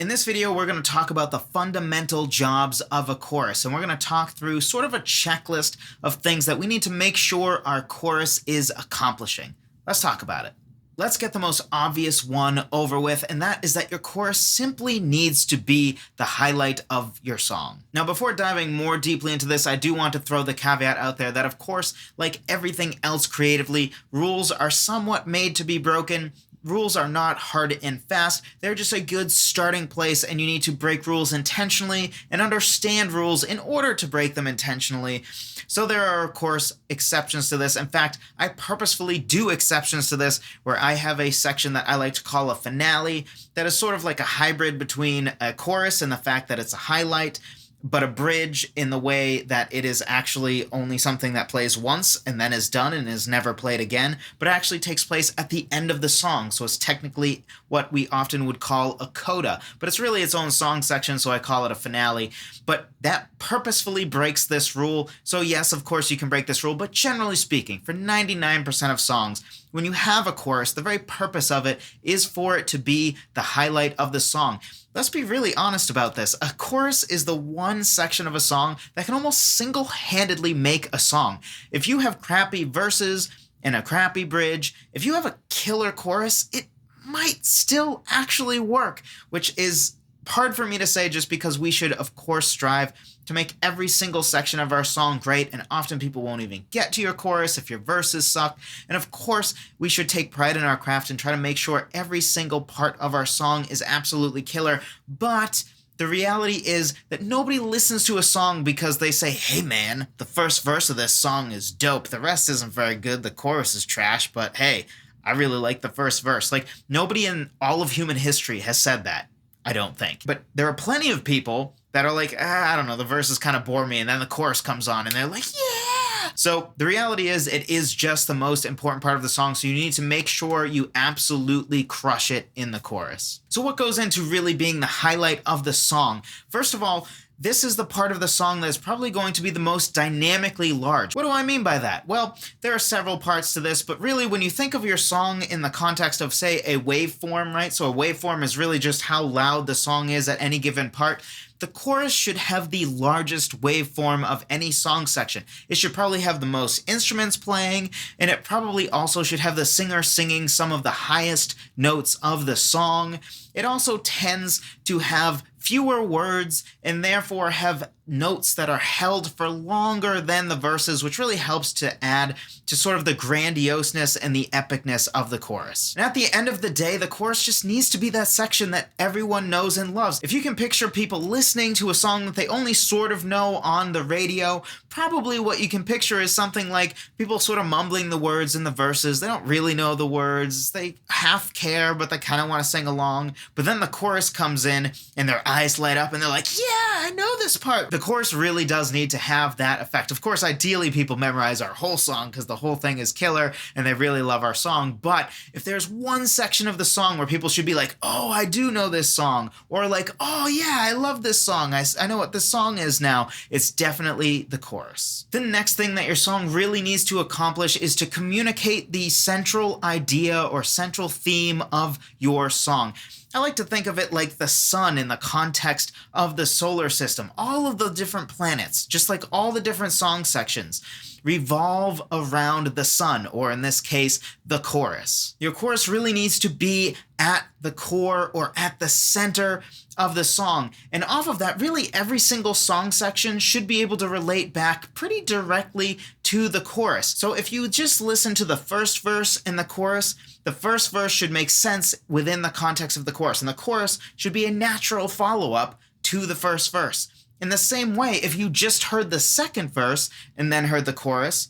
In this video, we're going to talk about the fundamental jobs of a chorus, and we're going to talk through sort of a checklist of things that we need to make sure our chorus is accomplishing. Let's talk about it. Let's get the most obvious one over with, and that is that your chorus simply needs to be the highlight of your song. Now, before diving more deeply into this, I do want to throw the caveat out there that, of course, like everything else creatively, rules are somewhat made to be broken. Rules are not hard and fast. They're just a good starting place, and you need to break rules intentionally and understand rules in order to break them intentionally. So there are, of course, exceptions to this. In fact, I purposefully do exceptions to this, where I have a section that I like to call a finale that is sort of like a hybrid between a chorus and the fact that it's a highlight, but a bridge in the way that it is actually only something that plays once and then is done and is never played again, but it actually takes place at the end of the song. So it's technically what we often would call a coda, but it's really its own song section, so I call it a finale. But that purposefully breaks this rule. So yes, of course you can break this rule, but generally speaking, for 99% of songs, when you have a chorus, the very purpose of it is for it to be the highlight of the song. Let's be really honest about this. A chorus is the one section of a song that can almost single-handedly make a song. If you have crappy verses and a crappy bridge, if you have a killer chorus, it might still actually work, which is hard for me to say just because we should, of course, strive to make every single section of our song great, and often people won't even get to your chorus if your verses suck. And of course, we should take pride in our craft and try to make sure every single part of our song is absolutely killer. But the reality is that nobody listens to a song because they say, hey man, the first verse of this song is dope. The rest isn't very good. The chorus is trash, but hey, I really like the first verse. Like, nobody in all of human history has said that, I don't think. But there are plenty of people that are like, I don't know, the verses kind of bore me, and then the chorus comes on, and they're like, yeah! So the reality is, it is just the most important part of the song, so you need to make sure you absolutely crush it in the chorus. So what goes into really being the highlight of the song? First of all, this is the part of the song that is probably going to be the most dynamically large. What do I mean by that? Well, there are several parts to this, but really when you think of your song in the context of, say, a waveform, right? So a waveform is really just how loud the song is at any given part. The chorus should have the largest waveform of any song section. It should probably have the most instruments playing, and it probably also should have the singer singing some of the highest notes of the song. It also tends to have fewer words and therefore have notes that are held for longer than the verses, which really helps to add to sort of the grandioseness and the epicness of the chorus. And at the end of the day, the chorus just needs to be that section that everyone knows and loves. If you can picture people listening to a song that they only sort of know on the radio, probably what you can picture is something like people sort of mumbling the words in the verses. They don't really know the words. They half care, but they kind of want to sing along. But then the chorus comes in and their eyes light up and they're like, yeah, I know this part. The chorus really does need to have that effect. Of course, ideally people memorize our whole song because the whole thing is killer and they really love our song. But if there's one section of the song where people should be like, oh, I do know this song, or like, oh yeah, I love this song. I know what this song is now. It's definitely the chorus. The next thing that your song really needs to accomplish is to communicate the central idea or central theme of your song. I like to think of it like the sun in the context of the solar system. All of the different planets, just like all the different song sections, revolve around the sun, or in this case, the chorus. Your chorus really needs to be at the core or at the center of the song. And off of that, really every single song section should be able to relate back pretty directly to the chorus. So if you just listen to the first verse and the chorus, the first verse should make sense within the context of the chorus, and the chorus should be a natural follow-up to the first verse. In the same way, if you just heard the second verse and then heard the chorus,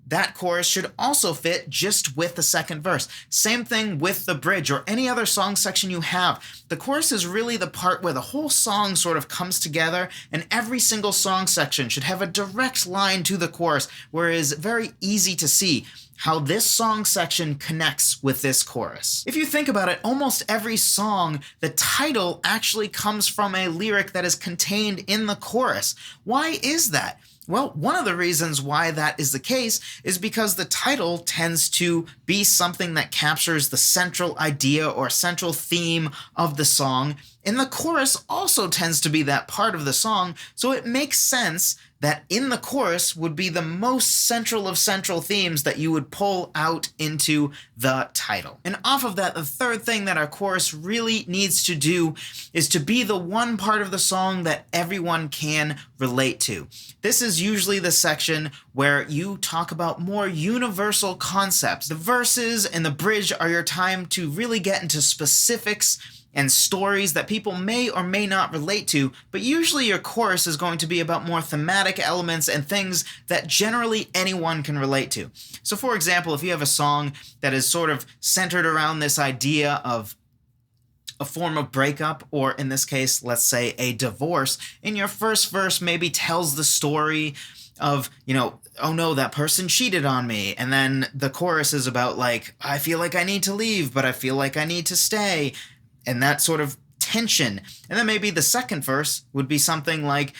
that chorus should also fit just with the second verse. Same thing with the bridge or any other song section you have. The chorus is really the part where the whole song sort of comes together, and every single song section should have a direct line to the chorus, where it is very easy to see how this song section connects with this chorus. If you think about it, almost every song, the title actually comes from a lyric that is contained in the chorus. Why is that? Well, one of the reasons why that is the case is because the title tends to be something that captures the central idea or central theme of the song, And the chorus also tends to be that part of the song, so it makes sense that in the chorus would be the most central of central themes that you would pull out into the title. And off of that, the third thing that our chorus really needs to do is to be the one part of the song that everyone can relate to. This is usually the section where you talk about more universal concepts. The verses and the bridge are your time to really get into specifics and stories that people may or may not relate to, but usually your chorus is going to be about more thematic elements and things that generally anyone can relate to. So for example, if you have a song that is sort of centered around this idea of a form of breakup, or in this case, let's say a divorce, in your first verse maybe tells the story of, oh no, that person cheated on me. And then the chorus is about like, I feel like I need to leave, but I feel like I need to stay. And that sort of tension. And then maybe the second verse would be something like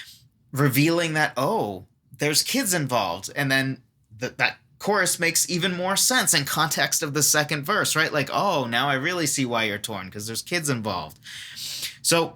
revealing that, oh, there's kids involved. And then that chorus makes even more sense in context of the second verse, right? Like, oh, now I really see why you're torn because there's kids involved. So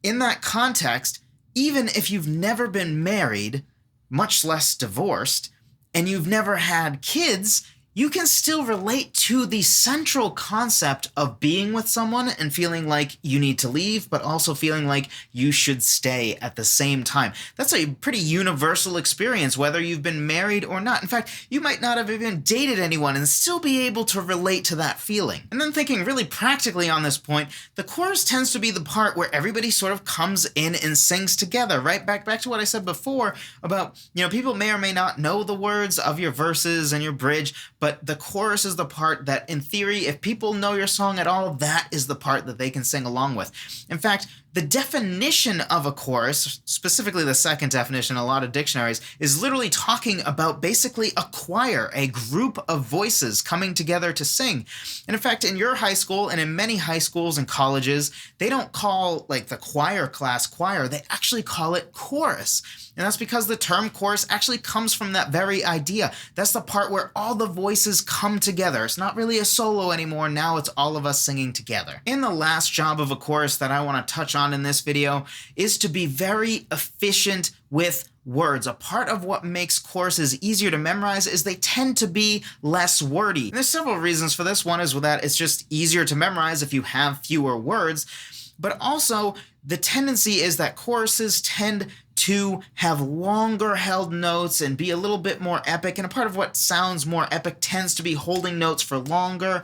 in that context, even if you've never been married, much less divorced, and you've never had kids, you can still relate to the central concept of being with someone and feeling like you need to leave, but also feeling like you should stay at the same time. That's a pretty universal experience, whether you've been married or not. In fact, you might not have even dated anyone and still be able to relate to that feeling. And then thinking really practically on this point, the chorus tends to be the part where everybody sort of comes in and sings together, right? Back to what I said before about, people may or may not know the words of your verses and your bridge, but the chorus is the part that, in theory, if people know your song at all, that is the part that they can sing along with. In fact, the definition of a chorus, specifically the second definition in a lot of dictionaries, is literally talking about basically a choir, a group of voices coming together to sing. And in fact, in your high school and in many high schools and colleges, they don't call like the choir class choir, they actually call it chorus. And that's because the term chorus actually comes from that very idea. That's the part where all the voices come together. It's not really a solo anymore. Now it's all of us singing together. And the last job of a chorus that I want to touch on in this video is to be very efficient with words. A part of what makes choruses easier to memorize is they tend to be less wordy. And there's several reasons for this. One is that it's just easier to memorize if you have fewer words, but also the tendency is that choruses tend to have longer held notes and be a little bit more epic, and a part of what sounds more epic tends to be holding notes for longer.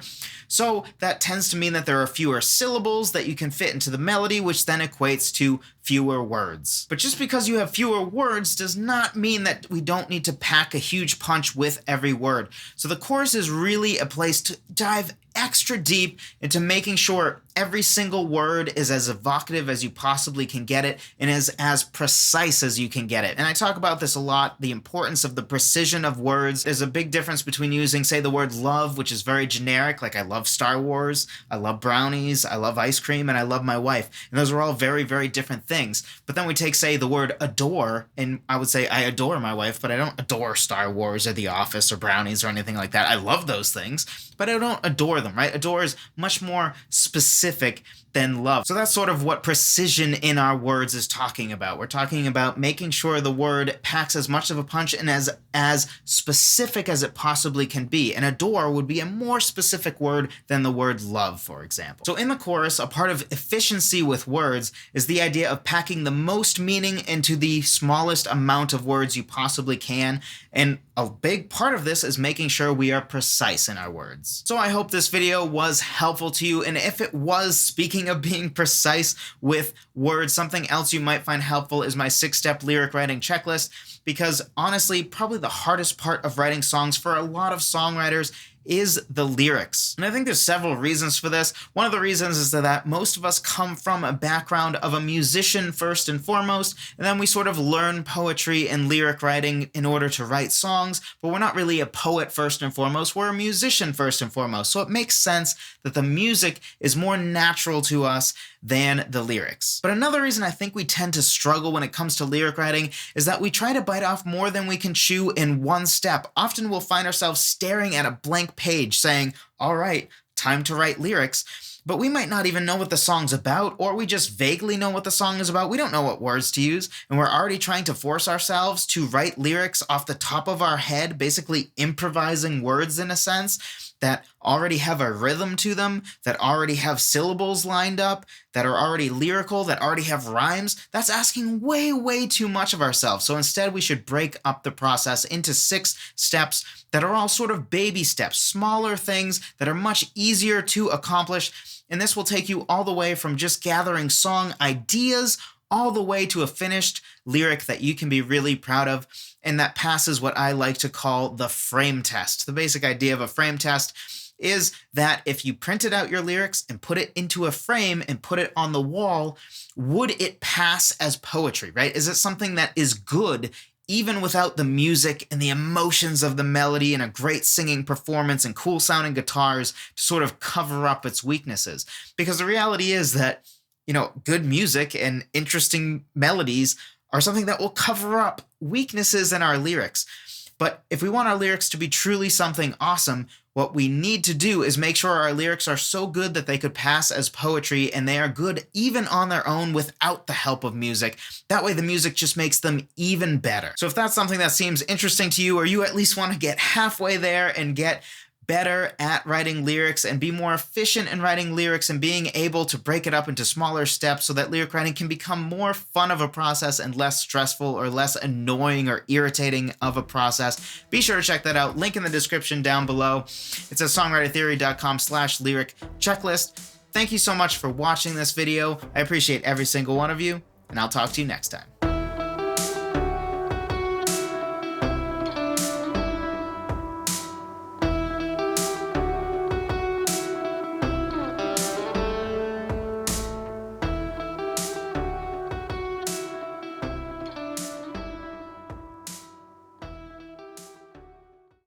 So that tends to mean that there are fewer syllables that you can fit into the melody, which then equates to fewer words. But just because you have fewer words does not mean that we don't need to pack a huge punch with every word. So the chorus is really a place to dive extra deep into making sure every single word is as evocative as you possibly can get it and is as precise as you can get it. And I talk about this a lot, the importance of the precision of words. There's a big difference between using, say, the word love, which is very generic, like I love Star Wars, I love brownies, I love ice cream, and I love my wife. And those are all very, very different things. But then we take, say, the word adore, and I would say I adore my wife, but I don't adore Star Wars or The Office or brownies or anything like that. I love those things, but I don't adore them, right? Adore is much more specific than love. So that's sort of what precision in our words is talking about. We're talking about making sure the word packs as much of a punch and as specific as it possibly can be. And adore would be a more specific word than the word love, for example. So in the chorus, a part of efficiency with words is the idea of packing the most meaning into the smallest amount of words you possibly can. And a big part of this is making sure we are precise in our words. So I hope this video was helpful to you. And if it was, speaking of being precise with words, something else you might find helpful is my 6-step lyric writing checklist, because honestly, probably the hardest part of writing songs for a lot of songwriters is the lyrics. And I think there's several reasons for this. One of the reasons is that most of us come from a background of a musician first and foremost, and then we sort of learn poetry and lyric writing in order to write songs, but we're not really a poet first and foremost, we're a musician first and foremost. So it makes sense that the music is more natural to us than the lyrics. But another reason I think we tend to struggle when it comes to lyric writing is that we try to bite off more than we can chew in one step. Often we'll find ourselves staring at a blank page saying, all right, time to write lyrics, but we might not even know what the song's about, or we just vaguely know what the song is about. We don't know what words to use, and we're already trying to force ourselves to write lyrics off the top of our head, basically improvising words in a sense that already have a rhythm to them, that already have syllables lined up, that are already lyrical, that already have rhymes. That's asking way, way too much of ourselves. So instead, we should break up the process into 6 steps that are all sort of baby steps, smaller things that are much easier to accomplish. And this will take you all the way from just gathering song ideas all the way to a finished lyric that you can be really proud of, and that passes what I like to call the frame test. The basic idea of a frame test is that if you printed out your lyrics and put it into a frame and put it on the wall, would it pass as poetry, right? Is it something that is good even without the music and the emotions of the melody and a great singing performance and cool sounding guitars to sort of cover up its weaknesses? Because the reality is that, good music and interesting melodies are something that will cover up weaknesses in our lyrics. But if we want our lyrics to be truly something awesome, what we need to do is make sure our lyrics are so good that they could pass as poetry, and they are good even on their own without the help of music. That way the music just makes them even better. So if that's something that seems interesting to you, or you at least want to get halfway there and get better at writing lyrics and be more efficient in writing lyrics and being able to break it up into smaller steps so that lyric writing can become more fun of a process and less stressful or less annoying or irritating of a process, be sure to check that out. Link in the description down below. It's at songwritertheory.com/lyric checklist. Thank you so much for watching this video. I appreciate every single one of you, and I'll talk to you next time.